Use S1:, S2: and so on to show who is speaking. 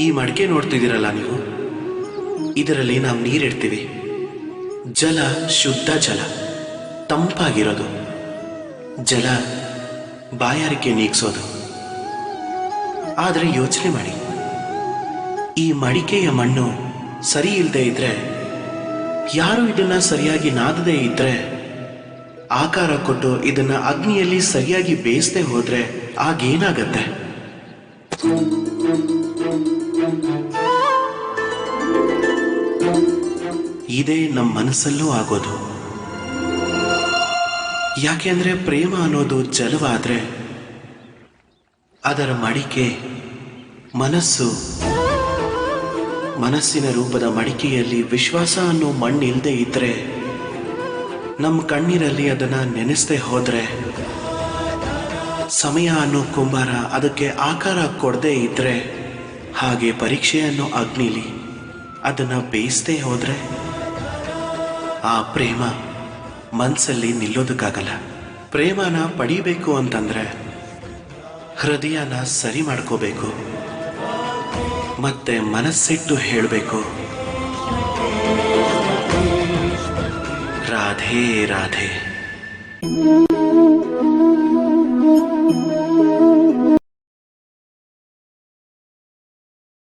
S1: ಈ ಮಡಿಕೆ ನೋಡ್ತಿದ್ದೀರಲ್ಲ ನೀವು, ಇದರಲ್ಲಿ ನಾವು ನೀರಿಡ್ತೀವಿ. ಜಲ ಶುದ್ಧ ಜಲ, ತಂಪಾಗಿರೋದು. ಜಲ ಬಾಯಾರಿಕೆ ನೀಗಿಸೋದು. ಆದರೆ ಯೋಚನೆ ಮಾಡಿ, ಈ ಮಡಿಕೆಯ ಮಣ್ಣು ಸರಿ ಇಲ್ಲದೆ ಇದ್ರೆ, ಯಾರು ಇದನ್ನ ಸರಿಯಾಗಿ ನಾದದೇ ಇದ್ರೆ, ಆಕಾರ ಕೊಟ್ಟು ಇದನ್ನ ಅಗ್ನಿಯಲ್ಲಿ ಸರಿಯಾಗಿ ಬೇಯಿಸದೆ ಹೋದ್ರೆ ಆಗೇನಾಗತ್ತೆ? ಇದೇ ನಮ್ಮ ಮನಸ್ಸಲ್ಲೂ ಆಗೋದು. ಯಾಕೆಂದ್ರೆ ಪ್ರೇಮ ಅನ್ನೋದು ಜಲವಾದ್ರೆ ಅದರ ಮಡಿಕೆ ಮನಸ್ಸಿನ ರೂಪದ ಮಡಿಕೆಯಲ್ಲಿ ವಿಶ್ವಾಸ ಅನ್ನೋ ಮಣ್ಣಿಲ್ದೇ ಇದ್ರೆ, ನಮ್ಮ ಕಣ್ಣೀರಲ್ಲಿ ಅದನ್ನ ನೆನೆಸದೆ ಹೋದ್ರೆ, ಸಮಯ ಅನ್ನೋ ಕುಂಬಾರ ಅದಕ್ಕೆ ಆಕಾರ ಕೊಡದೇ ಇದ್ರೆ, ಹಾಗೆ ಪರೀಕ್ಷೆ ಅನ್ನೋ ಅಗ್ನಿಲಿ ಅದನ್ನ ಬೇಯಿಸದೆ ಹೋದ್ರೆ, ಆ ಪ್ರೇಮ ಮನಸ್ಸಲ್ಲಿ ನಿಲ್ಲೋದಕ್ಕಾಗಲ್ಲ. ಪ್ರೇಮನ ಪಡಿಬೇಕು ಅಂತಂದ್ರೆ ಹೃದಯನ ಸರಿ ಮಾಡ್ಕೋಬೇಕು, ಮತ್ತೆ ಮನಸ್ಸಿಟ್ಟು ಹೇಳಬೇಕು, ರಾಧೆ ರಾಧೆ.